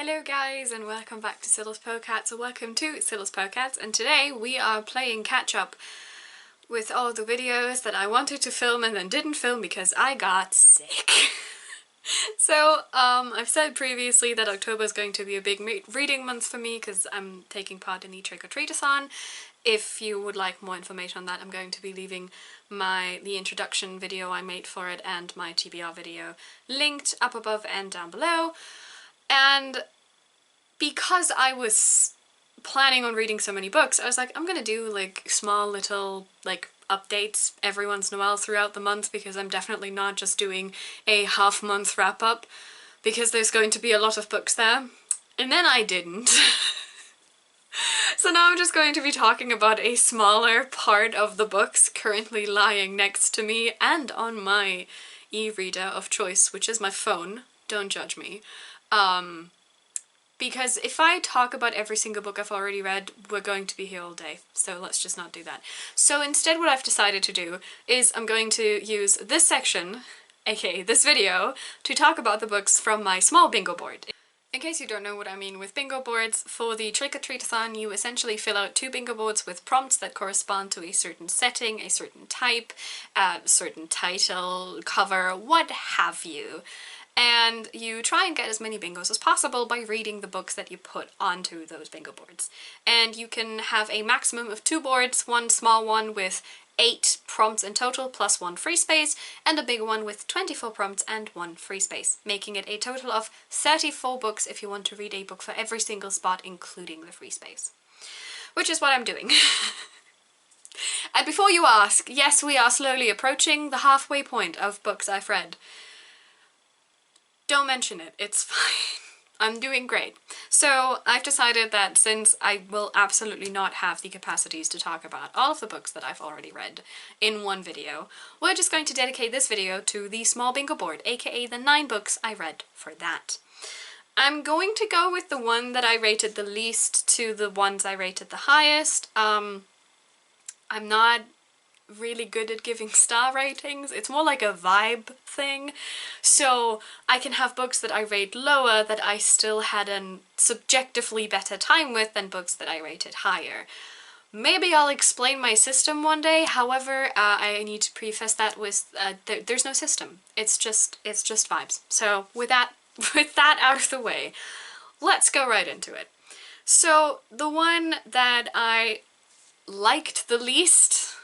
Hello guys and welcome back to Scylla's Pocats, or welcome to Scylla's Pocats, and today we are playing catch up with all the videos that I wanted to film and then didn't film because I got sick. So I've said previously that October is going to be a big reading month for me because I'm taking part in the Treatathon. If you would like more information on that, I'm going to be leaving the introduction video I made for it and my TBR video linked up above and down below. And because I was planning on reading so many books, I was like, I'm gonna do like small little like updates every once in a while throughout the month, because I'm definitely not just doing a half-month wrap-up, because there's going to be a lot of books there. And then I didn't. So now I'm just going to be talking about a smaller part of the books currently lying next to me and on my e-reader of choice, which is my phone. Don't judge me. Because if I talk about every single book I've already read, we're going to be here all day, so let's just not do that. So instead what I've decided to do is I'm going to use this section, aka this video, to talk about the books from my small bingo board. In case you don't know what I mean with bingo boards, for the Treatathon you essentially fill out 2 bingo boards with prompts that correspond to a certain setting, a certain type, a certain title, cover, what have you. And you try and get as many bingos as possible by reading the books that you put onto those bingo boards. And you can have a maximum of 2 boards, one small one with 8 prompts in total plus 1 free space, and a big one with 24 prompts and 1 free space, making it a total of 34 books if you want to read a book for every single spot, including the free space. Which is what I'm doing. And before you ask, yes, we are slowly approaching the halfway point of books I've read. Don't mention it, it's fine. I'm doing great. So I've decided that since I will absolutely not have the capacities to talk about all of the books that I've already read in one video, we're just going to dedicate this video to the small bingo board, aka the 9 books I read for that. I'm going to go with the one that I rated the least to the ones I rated the highest. I'm not really good at giving star ratings. It's more like a vibe thing. So I can have books that I rate lower that I still had a subjectively better time with than books that I rated higher. Maybe I'll explain my system one day. However, I need to preface that with there's no system. It's just vibes. So with that out of the way, let's go right into it. So the one that I liked the least,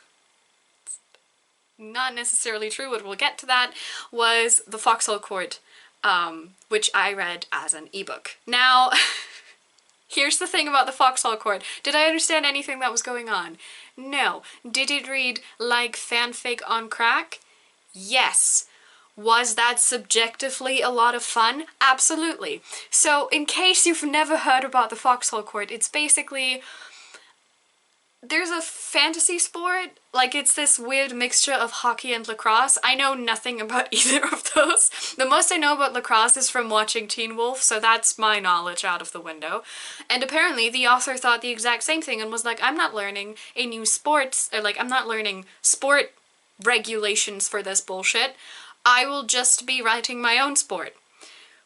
not necessarily true, but we'll get to that, was The Foxhole Court, which I read as an ebook. Now, here's the thing about The Foxhole Court. Did I understand anything that was going on? No. Did it read like fanfic on crack? Yes. Was that subjectively a lot of fun? Absolutely. So, in case you've never heard about The Foxhole Court, it's basically, there's a fantasy sport, like it's this weird mixture of hockey and lacrosse. I know nothing about either of those. The most I know about lacrosse is from watching Teen Wolf, so that's my knowledge out of the window. And apparently the author thought the exact same thing and was like, I'm not learning a new sports, or like, I'm not learning sport regulations for this bullshit. I will just be writing my own sport.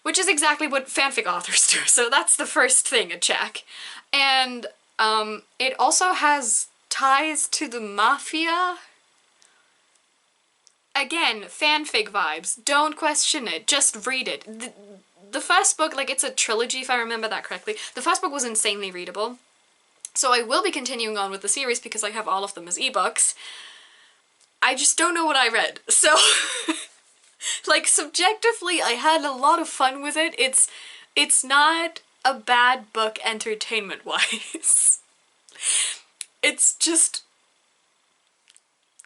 Which is exactly what fanfic authors do, so that's the first thing a check. And it also has ties to the mafia. Again, fanfic vibes. Don't question it, just read it. The first book, like, it's a trilogy if I remember that correctly. The first book was insanely readable. So I will be continuing on with the series because I have all of them as ebooks. I just don't know what I read, so like, subjectively I had a lot of fun with it. It's not a bad book entertainment-wise. It's just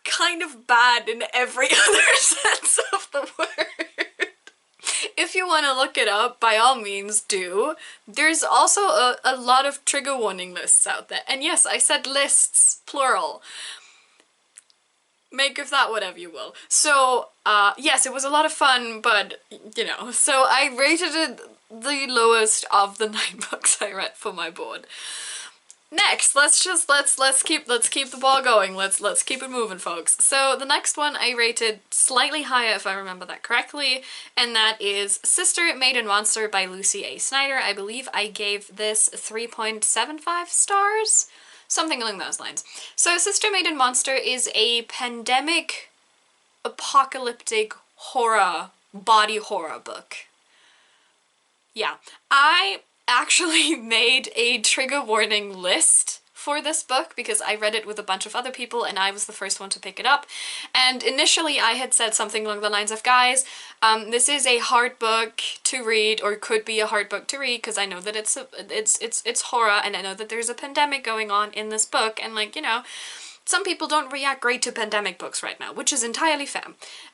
kind of bad in every other sense of the word. If you want to look it up, by all means do. There's also a lot of trigger warning lists out there. And yes, I said lists, plural. Make of that whatever you will. So, yes, it was a lot of fun, but, you know, so I rated it the lowest of the 9 books I read for my board. Next, let's keep the ball going. Let's keep it moving, folks. So the next one I rated slightly higher, if I remember that correctly, and that is Sister, Maid and Monster by Lucy A. Snyder. I believe I gave this 3.75 stars, something along those lines. So Sister, Maid and Monster is a pandemic apocalyptic horror, body horror book. Yeah, I actually made a trigger warning list for this book because I read it with a bunch of other people and I was the first one to pick it up. And initially I had said something along the lines of, guys, this is a hard book to read, or could be a hard book to read, because I know that it's horror, and I know that there's a pandemic going on in this book, and like, you know, some people don't react great to pandemic books right now, which is entirely fair.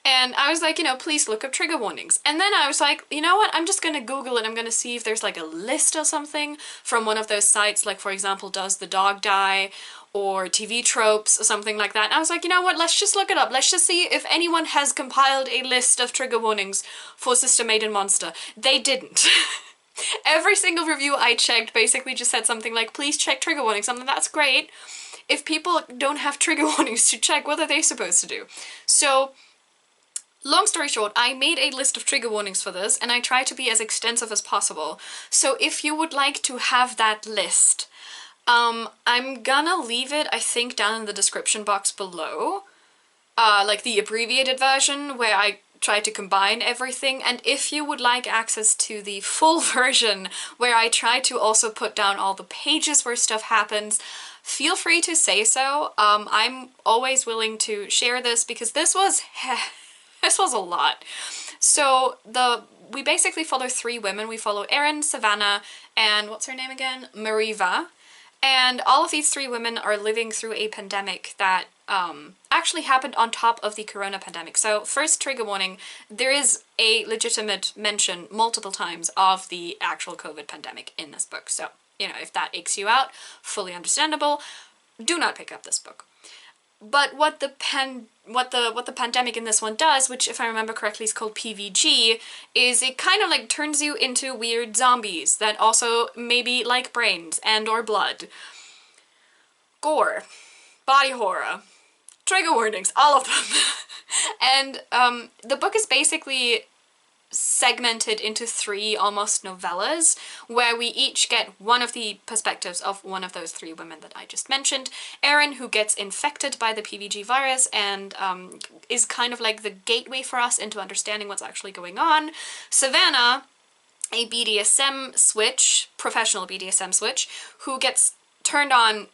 And I was like, you know, please look up trigger warnings. And then I was like, you know what, I'm just gonna Google it. I'm gonna see if there's like a list or something from one of those sites, like for example, Does the Dog Die? Or TV Tropes or something like that. And I was like, you know what, let's just look it up. Let's just see if anyone has compiled a list of trigger warnings for Sister, Maid and Monster. They didn't. Every single review I checked basically just said something like, please check trigger warnings. Something that's great. If people don't have trigger warnings to check, what are they supposed to do? So, long story short, I made a list of trigger warnings for this, and I tried to be as extensive as possible. So if you would like to have that list, I'm gonna leave it, I think, down in the description box below. Like the abbreviated version, where I try to combine everything, and if you would like access to the full version, where I try to also put down all the pages where stuff happens, feel free to say so. I'm always willing to share this because this was this was a lot. So we basically follow three women. We follow Erin, Savannah, and what's her name again? Mariva. And all of these three women are living through a pandemic that actually happened on top of the corona pandemic. So first trigger warning, there is a legitimate mention multiple times of the actual COVID pandemic in this book. So, you know, if that aches you out, fully understandable. Do not pick up this book. But what the pandemic in this one does, which if I remember correctly is called PVG, is it kind of like turns you into weird zombies that also maybe like brains and or blood. Gore, body horror, trigger warnings, all of them. And the book is basically segmented into three almost novellas, where we each get one of the perspectives of one of those three women that I just mentioned. Erin, who gets infected by the PVG virus and is kind of like the gateway for us into understanding what's actually going on. Savannah, a BDSM switch, professional BDSM switch, who gets turned on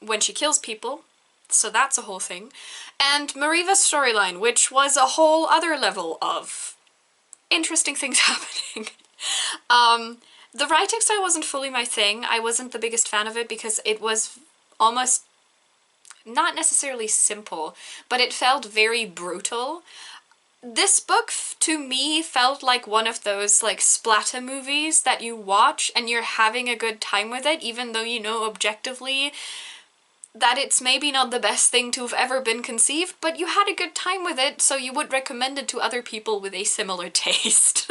when she kills people. So that's a whole thing. And Mariva's storyline, which was a whole other level of interesting things happening. The writing style wasn't fully my thing. I wasn't the biggest fan of it because it was almost not necessarily simple, but it felt very brutal. This book, to me, felt like one of those, like, splatter movies that you watch and you're having a good time with it, even though you know objectively that it's maybe not the best thing to have ever been conceived, but you had a good time with it, so you would recommend it to other people with a similar taste.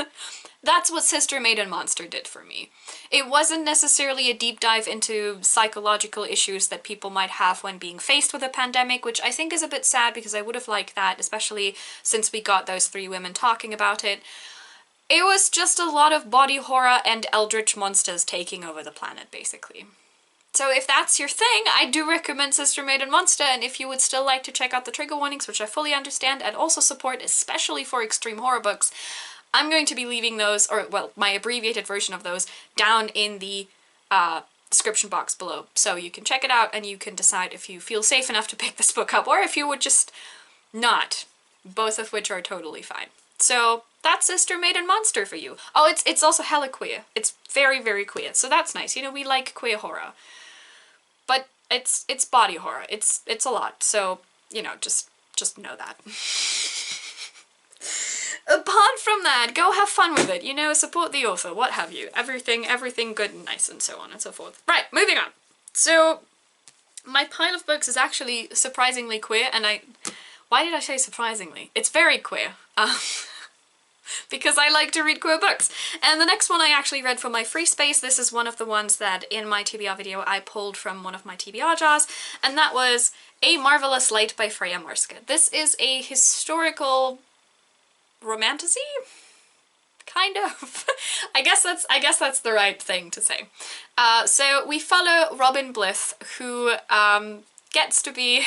That's what Sister, Maid and Monster did for me. It wasn't necessarily a deep dive into psychological issues that people might have when being faced with a pandemic, which I think is a bit sad because I would have liked that, especially since we got those three women talking about it. It was just a lot of body horror and eldritch monsters taking over the planet, basically. So if that's your thing, I do recommend Sister, Maid and Monster, and if you would still like to check out the trigger warnings, which I fully understand and also support, especially for extreme horror books, I'm going to be leaving those, or well, my abbreviated version of those, down in the description box below. So you can check it out and you can decide if you feel safe enough to pick this book up, or if you would just not, both of which are totally fine. So that's Sister, Maid and Monster for you. Oh, it's also hella queer. It's very, very queer, so that's nice. You know, we like queer horror. But it's body horror. It's a lot. So, you know, just know that. Apart from that, go have fun with it. You know, support the author, what have you. Everything good and nice and so on and so forth. Right, moving on. So, my pile of books is actually surprisingly queer, and why did I say surprisingly? It's very queer. because I like to read queer books. And the next one I actually read from my free space. This is one of the ones that in my TBR video I pulled from one of my TBR jars, and that was A Marvelous Light by Freya Marska. This is a historical romantasy? Kind of. I guess that's the right thing to say. So we follow Robin Blythe, who gets to be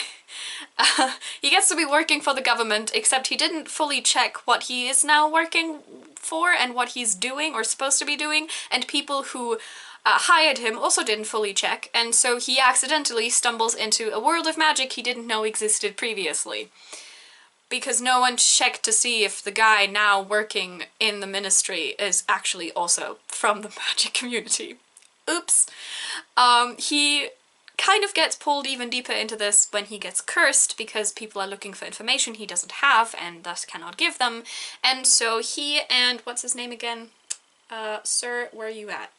he gets to be working for the government, except he didn't fully check what he is now working for and what he's doing or supposed to be doing, and people who hired him also didn't fully check, and so he accidentally stumbles into a world of magic he didn't know existed previously. Because no one checked to see if the guy now working in the ministry is actually also from the magic community. Oops. He kind of gets pulled even deeper into this when he gets cursed because people are looking for information he doesn't have and thus cannot give them. And so he and, what's his name again? Sir, where are you at?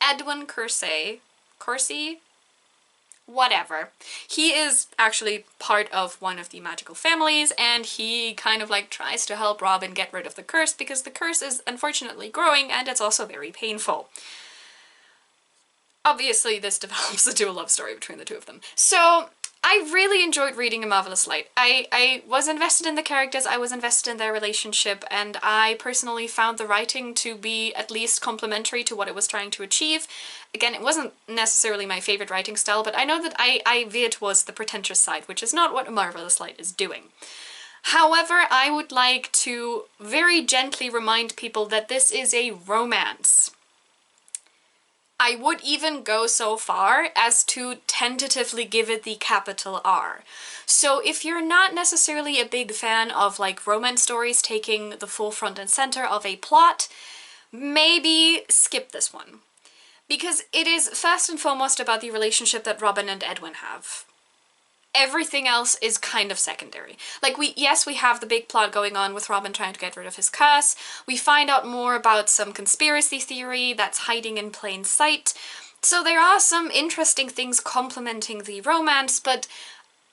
Edwin Kersey? Whatever. He is actually part of one of the magical families, and he kind of like tries to help Robin get rid of the curse because the curse is unfortunately growing and it's also very painful. Obviously this develops into a love story between the two of them. So I really enjoyed reading A Marvelous Light. I was invested in the characters, I was invested in their relationship, and I personally found the writing to be at least complementary to what it was trying to achieve. Again, it wasn't necessarily my favorite writing style, but I know that I veer towards the pretentious side, which is not what A Marvelous Light is doing. However, I would like to very gently remind people that this is a romance. I would even go so far as to tentatively give it the capital R. So if you're not necessarily a big fan of like romance stories taking the forefront and center of a plot, maybe skip this one. Because it is first and foremost about the relationship that Robin and Edwin have. Everything else is kind of secondary. Like, yes, we have the big plot going on with Robin trying to get rid of his curse. We find out more about some conspiracy theory that's hiding in plain sight. So there are some interesting things complementing the romance, but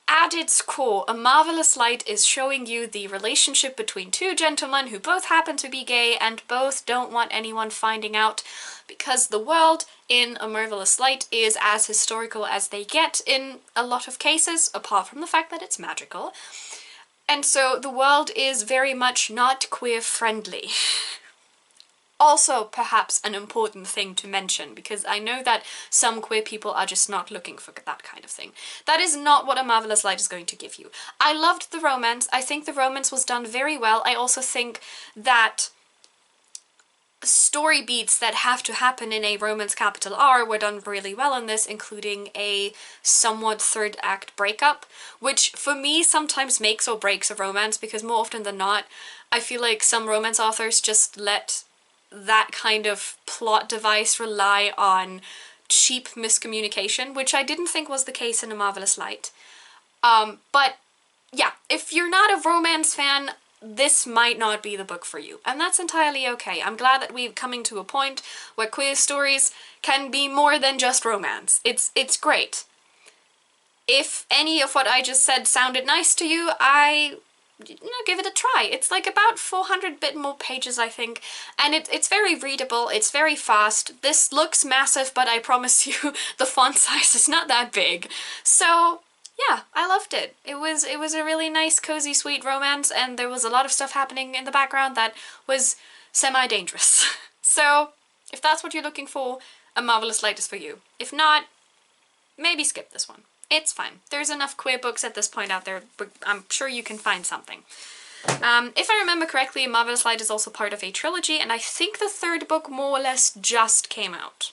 at its core, A Marvelous Light is showing you the relationship between two gentlemen who both happen to be gay and both don't want anyone finding out, because the world in A Marvelous Light is as historical as they get in a lot of cases, apart from the fact that it's magical. And so the world is very much not queer friendly. Also, perhaps an important thing to mention, because I know that some queer people are just not looking for that kind of thing. That is not what A Marvelous Light is going to give you. I loved the romance. I think the romance was done very well. I also think that story beats that have to happen in a romance capital R were done really well in this, including a somewhat third act breakup, which for me sometimes makes or breaks a romance, because more often than not, I feel like some romance authors just let that kind of plot device rely on cheap miscommunication, which I didn't think was the case in A Marvelous Light. But yeah, if you're not a romance fan, this might not be the book for you, and that's entirely okay. I'm glad that we're coming to a point where queer stories can be more than just romance. It's great. If any of what I just said sounded nice to you, give it a try. It's like about 400 bit more pages, I think, and it's very readable, it's very fast. This looks massive, but I promise you the font size is not that big. So yeah, I loved it. It was a really nice, cozy, sweet romance, and there was a lot of stuff happening in the background that was semi-dangerous. So if that's what you're looking for, A Marvelous Light is for you. If not, maybe skip this one. It's fine. There's enough queer books at this point out there, but I'm sure you can find something. If I remember correctly, A Marvelous Light is also part of a trilogy, and I think the third book more or less just came out.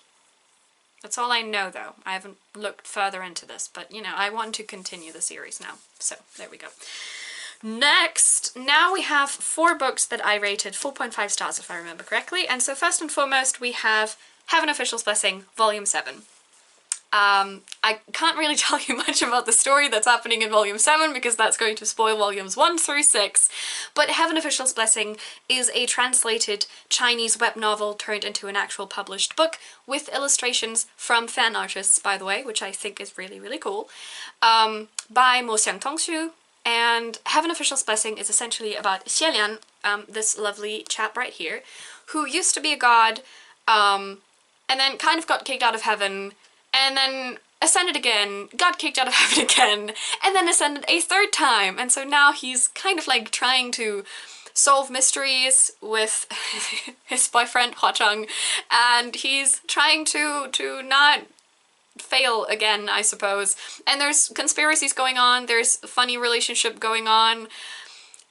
That's all I know, though. I haven't looked further into this, but, you know, I want to continue the series now. So, there we go. Next, now we have 4 books that I rated 4.5 stars, if I remember correctly. And so first and foremost, we have Heaven Official's Blessing, Volume 7. I can't really tell you much about the story that's happening in Volume 7 because that's going to spoil Volumes 1 through 6, but Heaven Official's Blessing is a translated Chinese web novel turned into an actual published book with illustrations from fan artists, by the way, which I think is really, really cool, by Mo Xiang Tongshu. And Heaven Official's Blessing is essentially about Xielian, this lovely chap right here, who used to be a god, and then kind of got kicked out of heaven, and then ascended again, got kicked out of heaven again, and then ascended a third time, and so now he's kind of like trying to solve mysteries with his boyfriend Hwa-chung, and he's trying to not fail again, I suppose. And there's conspiracies going on, there's a funny relationship going on.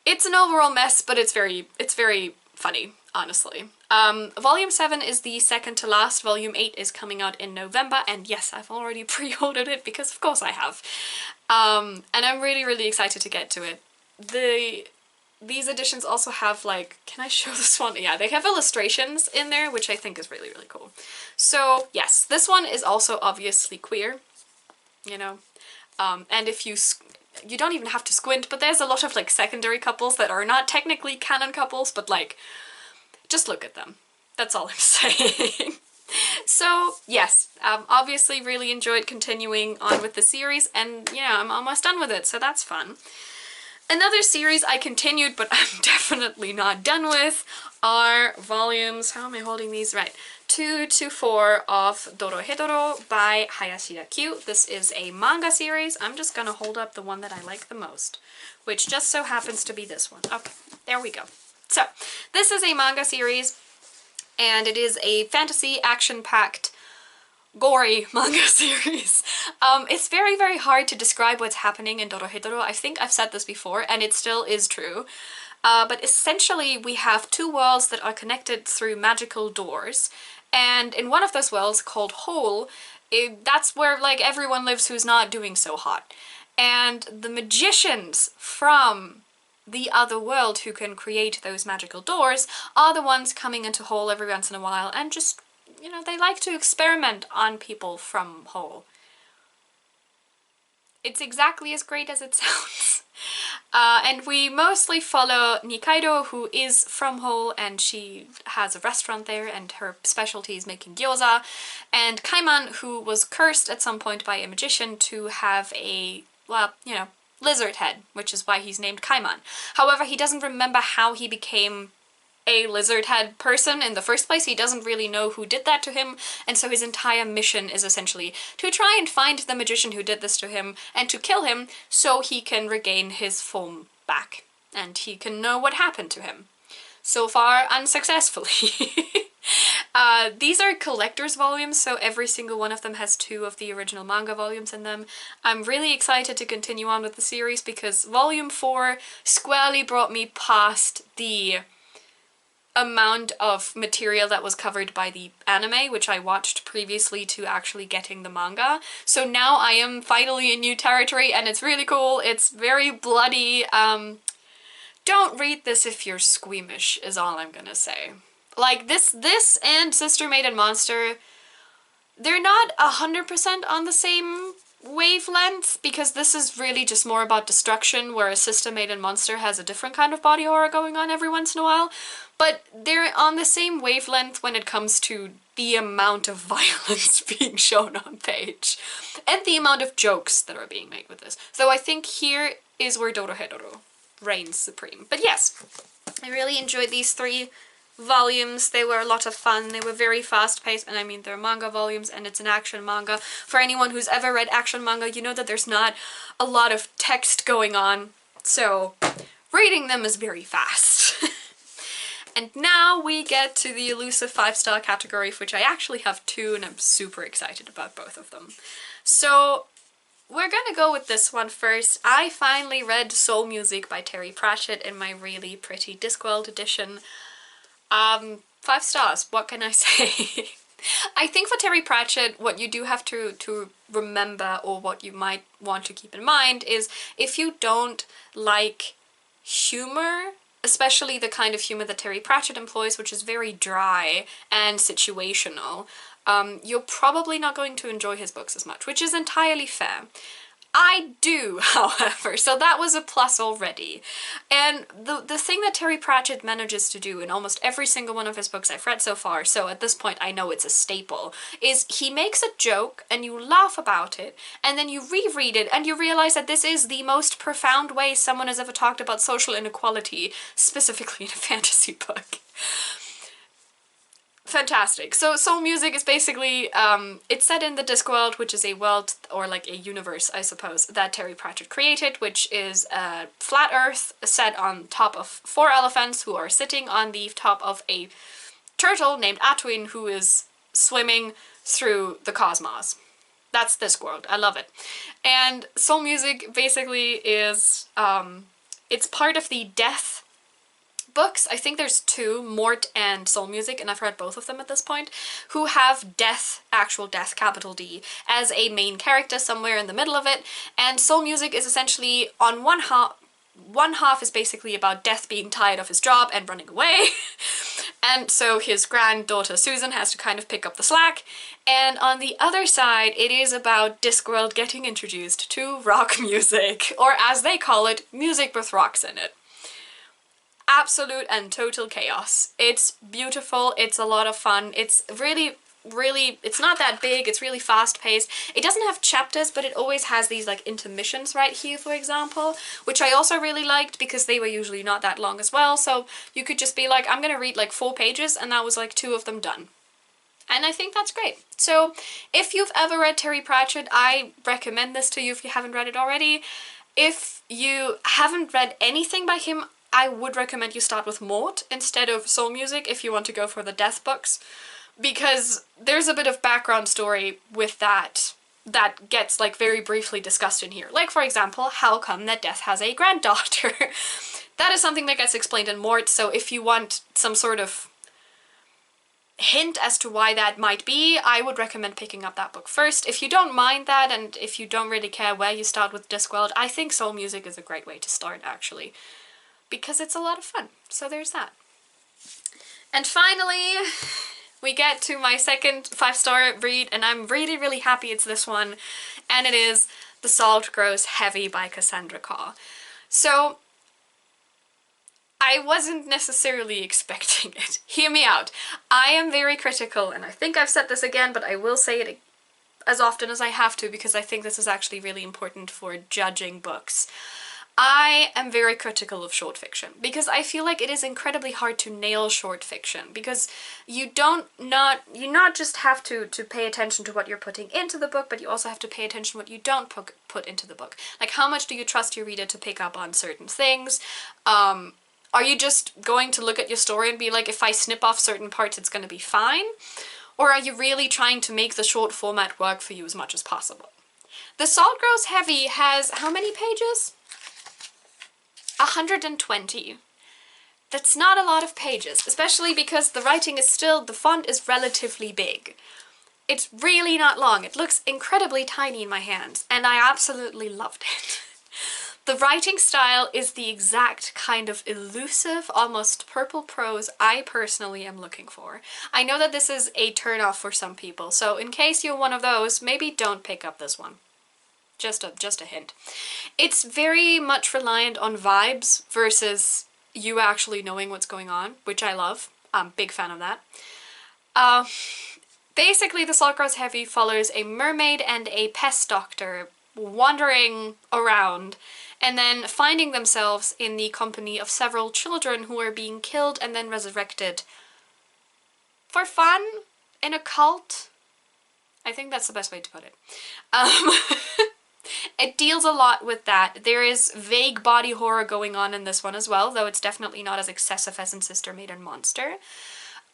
It's an overall mess, but it's very funny, honestly. Volume 7 is the second to last. Volume 8 is coming out in November, and yes, I've already pre-ordered it because of course I have. And I'm really excited to get to it. These editions also have, like, can I show this one? Yeah, they have illustrations in there, which I think is really cool. So yes, this one is also obviously queer, you know, and if you don't even have to squint, but there's a lot of like secondary couples that are not technically canon couples, but like, just look at them. That's all I'm saying. So yes, obviously really enjoyed continuing on with the series, and yeah, I'm almost done with it, so that's fun. Another series I continued, but I'm definitely not done with, are volumes, how am I holding these? Right, 2 to 4 of Dorohedoro by Hayashida Q. This is a manga series. I'm just gonna hold up the one that I like the most, which just so happens to be this one. Okay, there we go. So, this is a manga series, and it is a fantasy action-packed gory manga series. It's very hard to describe what's happening in Dorohedoro. I think I've said this before, and it still is true. But essentially we have two worlds that are connected through magical doors, and in one of those worlds, called Hole, that's where like everyone lives who's not doing so hot. And the magicians from the other world who can create those magical doors are the ones coming into Hole every once in a while and just, you know, they like to experiment on people from Hole. It's exactly as great as it sounds. And we mostly follow Nikaido, who is from Hole, and she has a restaurant there, and her specialty is making gyoza. And Kaiman, who was cursed at some point by a magician to have a, well, you know, lizard head, which is why he's named Kaiman. However, he doesn't remember how he became a lizard head person in the first place. He doesn't really know who did that to him, and so his entire mission is essentially to try and find the magician who did this to him and to kill him so he can regain his form back and he can know what happened to him. So far, unsuccessfully. These are collector's volumes, so every single one of them has 2 of the original manga volumes in them. I'm really excited to continue on with the series because volume 4 squarely brought me past the amount of material that was covered by the anime, which I watched previously to actually getting the manga. So now I am finally in new territory, and it's really cool. It's very bloody. Don't read this if you're squeamish, is all I'm gonna say. Like, this and Sister Maiden Monster, they're not 100% on the same wavelength, because this is really just more about destruction, whereas Sister Maiden Monster has a different kind of body horror going on every once in a while. But they're on the same wavelength when it comes to the amount of violence being shown on page, and the amount of jokes that are being made with this. So I think here is where Dorohedoro reigns supreme. But yes, I really enjoyed these 3 volumes. They were a lot of fun. They were very fast-paced, and I mean, they're manga volumes and it's an action manga. For anyone who's ever read action manga, you know that there's not a lot of text going on, so reading them is very fast. And now we get to the elusive 5-star category, of which I actually have 2, and I'm super excited about both of them. So we're gonna go with this one first. I finally read Soul Music by Terry Pratchett in my really pretty Discworld edition. 5 stars, what can I say? I think for Terry Pratchett, what you do have to remember, or what you might want to keep in mind, is if you don't like humor, especially the kind of humor that Terry Pratchett employs, which is very dry and situational, you're probably not going to enjoy his books as much, which is entirely fair. I do, however, so that was a plus already. And the thing that Terry Pratchett manages to do in almost every single one of his books I've read so far, so at this point I know it's a staple, is he makes a joke and you laugh about it, and then you reread it and you realize that this is the most profound way someone has ever talked about social inequality, specifically in a fantasy book. Fantastic. So Soul Music is basically, it's set in the Discworld, which is a world, or like a universe, I suppose, that Terry Pratchett created, which is a flat earth set on top of 4 elephants who are sitting on the top of a turtle named Atwin who is swimming through the cosmos. That's Discworld. I love it. And Soul Music basically is, it's part of the Death books. I think there's 2, Mort and Soul Music, and I've read both of them at this point, who have Death, actual Death, capital D, as a main character somewhere in the middle of it, and Soul Music is essentially on one half is basically about Death being tired of his job and running away, and so his granddaughter Susan has to kind of pick up the slack, and on the other side it is about Discworld getting introduced to rock music, or as they call it, music with rocks in it. Absolute and total chaos. It's beautiful, it's a lot of fun, it's really, it's not that big, it's really fast paced. It doesn't have chapters, but it always has these like intermissions right here, for example, which I also really liked because they were usually not that long as well, so you could just be like, I'm gonna read like 4 pages, and that was like 2 of them done. And I think that's great. So if you've ever read Terry Pratchett, I recommend this to you if you haven't read it already. If you haven't read anything by him, I would recommend you start with Mort instead of Soul Music if you want to go for the Death books, because there's a bit of background story with that gets like very briefly discussed in here. Like, for example, how come that Death has a granddaughter? That is something that gets explained in Mort, so if you want some sort of hint as to why that might be, I would recommend picking up that book first. If you don't mind that, and if you don't really care where you start with Discworld, I think Soul Music is a great way to start, actually, because it's a lot of fun. So there's that. And finally, we get to my second 5-star read, and I'm really, really happy it's this one, and it is The Salt Grows Heavy by Cassandra Khaw. So, I wasn't necessarily expecting it. Hear me out. I am very critical, and I think I've said this again, but I will say it as often as I have to because I think this is actually really important for judging books. I am very critical of short fiction because I feel like it is incredibly hard to nail short fiction because you not just have to pay attention to what you're putting into the book, but you also have to pay attention to what you don't put into the book. Like, how much do you trust your reader to pick up on certain things? Are you just going to look at your story and be like, if I snip off certain parts, it's going to be fine? Or are you really trying to make the short format work for you as much as possible? The Salt Grows Heavy has how many pages? 120. That's not a lot of pages, especially because the writing is still, the font is relatively big. It's really not long. It looks incredibly tiny in my hands, and I absolutely loved it. The writing style is the exact kind of elusive, almost purple prose I personally am looking for. I know that this is a turn-off for some people, so in case you're one of those, maybe don't pick up this one. Just a hint. It's very much reliant on vibes versus you actually knowing what's going on, which I love. I'm a big fan of that. Basically, The Salt Grows Heavy follows a mermaid and a pest doctor wandering around and then finding themselves in the company of several children who are being killed and then resurrected for fun in a cult. I think that's the best way to put it. It deals a lot with that. There is vague body horror going on in this one as well, though it's definitely not as excessive as in Sister Maiden Monster.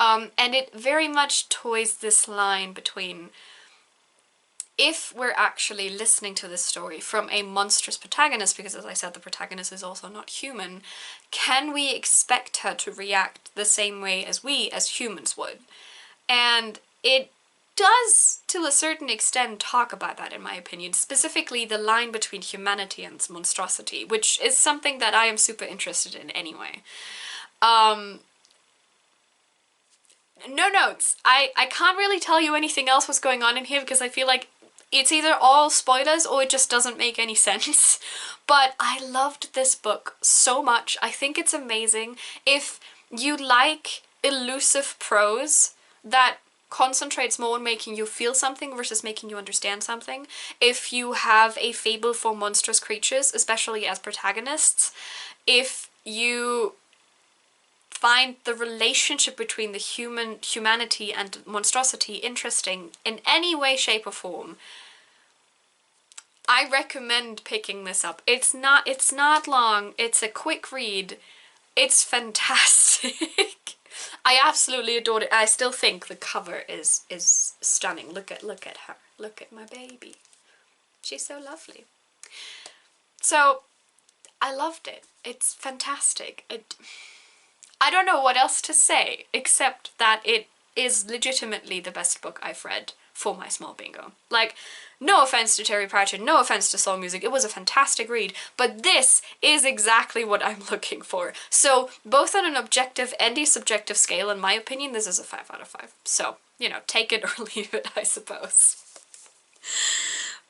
And it very much toys this line between, if we're actually listening to this story from a monstrous protagonist, because as I said, the protagonist is also not human, can we expect her to react the same way as we as humans would? And it does, to a certain extent, talk about that, in my opinion, specifically the line between humanity and monstrosity, which is something that I am super interested in anyway. No notes. I can't really tell you anything else was going on in here because I feel like it's either all spoilers or it just doesn't make any sense. But I loved this book so much. I think it's amazing. If you like elusive prose that concentrates more on making you feel something versus making you understand something, if you have a fable for monstrous creatures, especially as protagonists, if you find the relationship between the humanity and monstrosity interesting in any way, shape or form, I recommend picking this up. It's not long, it's a quick read, it's fantastic. I absolutely adored it. I still think the cover is stunning. Look at her. Look at my baby. She's so lovely. So I loved it. It's fantastic. I don't know what else to say except that it is legitimately the best book I've read for my small bingo. Like, no offense to Terry Pratchett, no offense to soul music, it was a fantastic read, but this is exactly what I'm looking for. So, both on an objective and a subjective scale, in my opinion, this is a 5 out of 5. So, you know, take it or leave it, I suppose.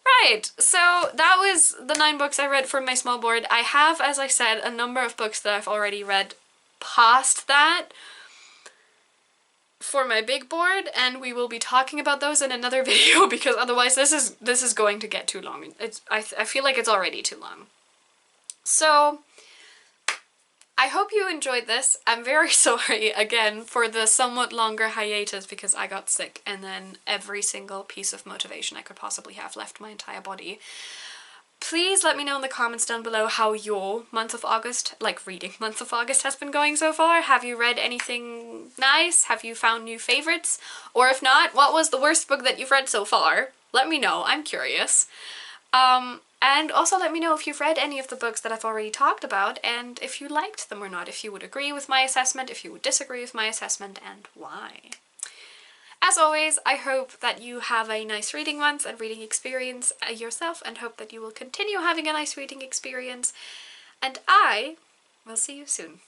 Right, so that was the 9 books I read from my small board. I have, as I said, a number of books that I've already read past that for my big board, and we will be talking about those in another video because otherwise this is going to get too long. I feel like it's already too long. So I hope you enjoyed this. I'm very sorry again for the somewhat longer hiatus because I got sick and then every single piece of motivation I could possibly have left my entire body. Please let me know in the comments down below how your month of August, like reading month of August, has been going so far. Have you read anything nice? Have you found new favorites? Or if not, what was the worst book that you've read so far? Let me know, I'm curious. And also let me know if you've read any of the books that I've already talked about and if you liked them or not, if you would agree with my assessment, if you would disagree with my assessment, and why. As always, I hope that you have a nice reading month and reading experience yourself, and hope that you will continue having a nice reading experience, and I will see you soon.